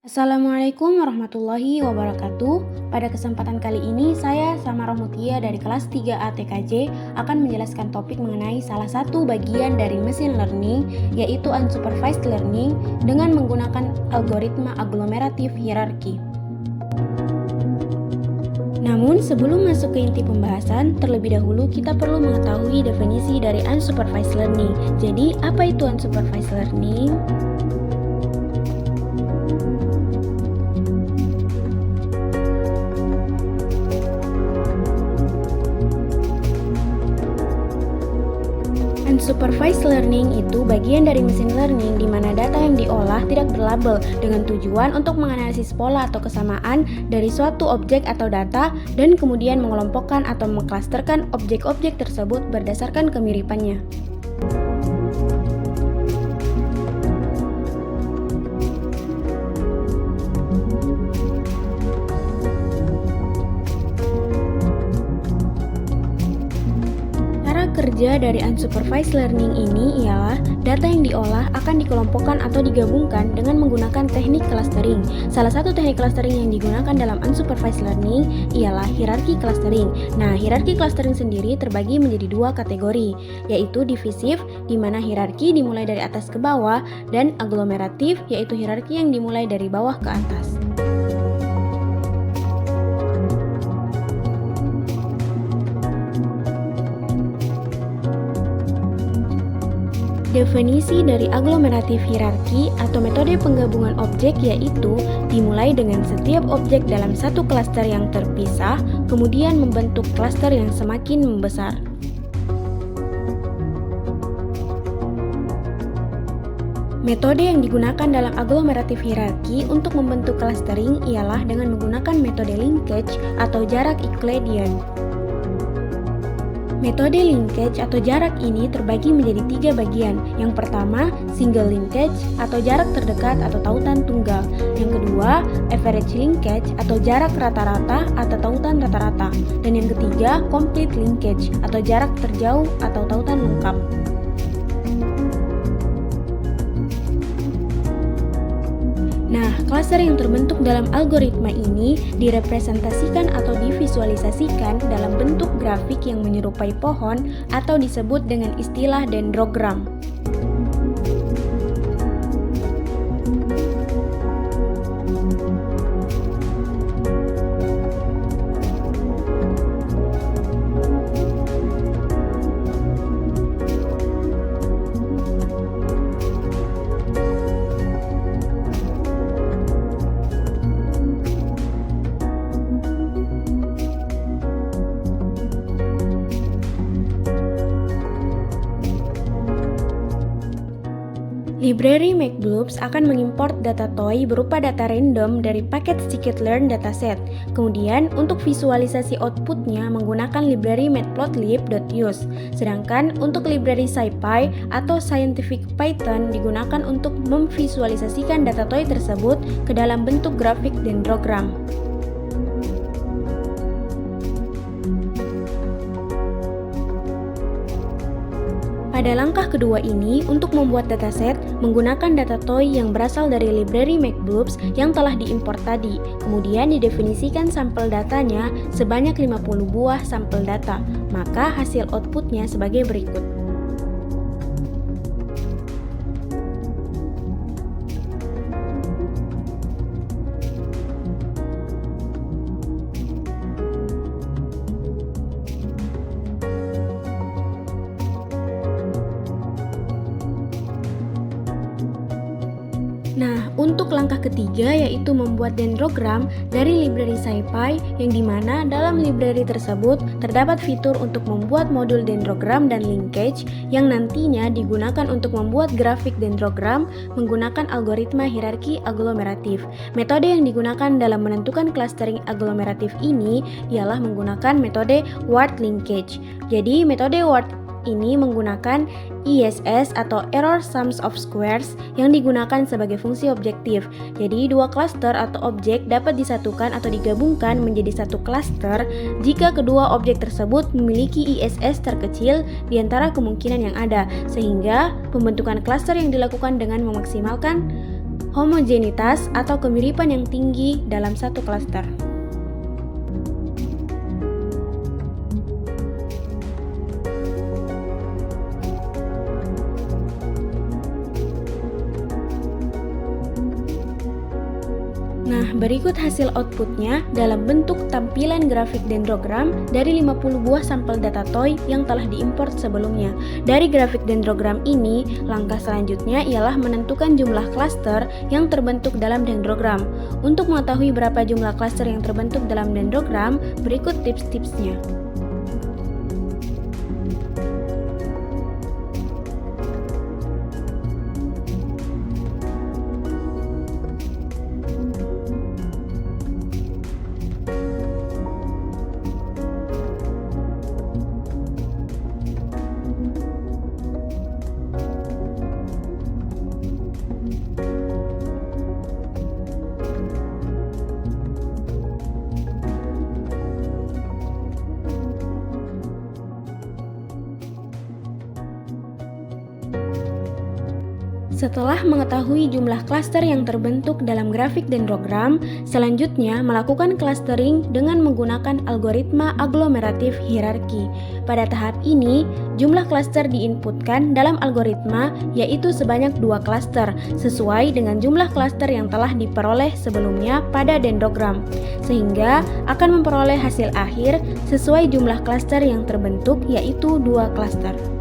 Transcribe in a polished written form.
Assalamualaikum warahmatullahi wabarakatuh. Pada kesempatan kali ini saya Samara Mutia dari kelas 3A TKJ akan menjelaskan topik mengenai salah satu bagian dari machine learning, yaitu unsupervised learning dengan menggunakan algoritma aglomeratif hierarki. Namun sebelum masuk ke inti pembahasan, terlebih dahulu kita perlu mengetahui definisi dari unsupervised learning. Jadi, apa itu unsupervised learning? Unsupervised learning itu bagian dari machine learning di mana data yang diolah tidak berlabel dengan tujuan untuk menganalisis pola atau kesamaan dari suatu objek atau data dan kemudian mengelompokkan atau mengklasterkan objek-objek tersebut berdasarkan kemiripannya. Kerja dari unsupervised learning ini ialah data yang diolah akan dikelompokkan atau digabungkan dengan menggunakan teknik clustering. Salah satu teknik clustering yang digunakan dalam unsupervised learning ialah hierarki clustering. Nah, hierarki clustering sendiri terbagi menjadi dua kategori, yaitu divisif, di mana hierarki dimulai dari atas ke bawah, dan aglomeratif, yaitu hierarki yang dimulai dari bawah ke atas. Definisi dari aglomeratif hierarki atau metode penggabungan objek yaitu dimulai dengan setiap objek dalam satu klaster yang terpisah, kemudian membentuk klaster yang semakin membesar. Metode yang digunakan dalam aglomeratif hierarki untuk membentuk clustering ialah dengan menggunakan metode linkage atau jarak Euclidean. Metode linkage atau jarak ini terbagi menjadi tiga bagian. Yang pertama, single linkage atau jarak terdekat atau tautan tunggal. Yang kedua, average linkage atau jarak rata-rata atau tautan rata-rata. Dan yang ketiga, complete linkage atau jarak terjauh atau tautan lengkap. Nah, klaster yang terbentuk dalam algoritma ini direpresentasikan atau divisualisasikan dalam bentuk grafik yang menyerupai pohon atau disebut dengan istilah dendrogram. Library MacBlobs akan mengimport data toy berupa data random dari paket scikit-learn dataset. Kemudian, untuk visualisasi outputnya menggunakan library matplotlib.use. Sedangkan untuk library SciPy atau Scientific Python digunakan untuk memvisualisasikan data toy tersebut ke dalam bentuk grafik dendrogram. Pada langkah kedua ini, untuk membuat dataset, menggunakan data toy yang berasal dari library MacBlobs yang telah diimport tadi. Kemudian didefinisikan sampel datanya sebanyak 50 buah sampel data. Maka hasil outputnya sebagai berikut. Nah, untuk langkah ketiga yaitu membuat dendrogram dari library SciPy yang dimana dalam library tersebut terdapat fitur untuk membuat modul dendrogram dan linkage yang nantinya digunakan untuk membuat grafik dendrogram menggunakan algoritma hierarki aglomeratif. Metode yang digunakan dalam menentukan clustering aglomeratif ini ialah menggunakan metode word linkage. Jadi, metode word ini menggunakan ESS atau Error Sums of Squares yang digunakan sebagai fungsi objektif. Jadi dua klaster atau objek dapat disatukan atau digabungkan menjadi satu klaster jika kedua objek tersebut memiliki ESS terkecil di antara kemungkinan yang ada, sehingga pembentukan klaster yang dilakukan dengan memaksimalkan homogenitas atau kemiripan yang tinggi dalam satu klaster. Nah, berikut hasil outputnya dalam bentuk tampilan grafik dendrogram dari 50 buah sampel data toy yang telah diimport sebelumnya. Dari grafik dendrogram ini, langkah selanjutnya ialah menentukan jumlah klaster yang terbentuk dalam dendrogram. Untuk mengetahui berapa jumlah klaster yang terbentuk dalam dendrogram, berikut tips-tipsnya. Setelah mengetahui jumlah klaster yang terbentuk dalam grafik dendrogram, selanjutnya melakukan clustering dengan menggunakan algoritma aglomeratif hierarki. Pada tahap ini, jumlah klaster diinputkan dalam algoritma yaitu sebanyak 2 klaster, sesuai dengan jumlah klaster yang telah diperoleh sebelumnya pada dendrogram, sehingga akan memperoleh hasil akhir sesuai jumlah klaster yang terbentuk yaitu 2 klaster.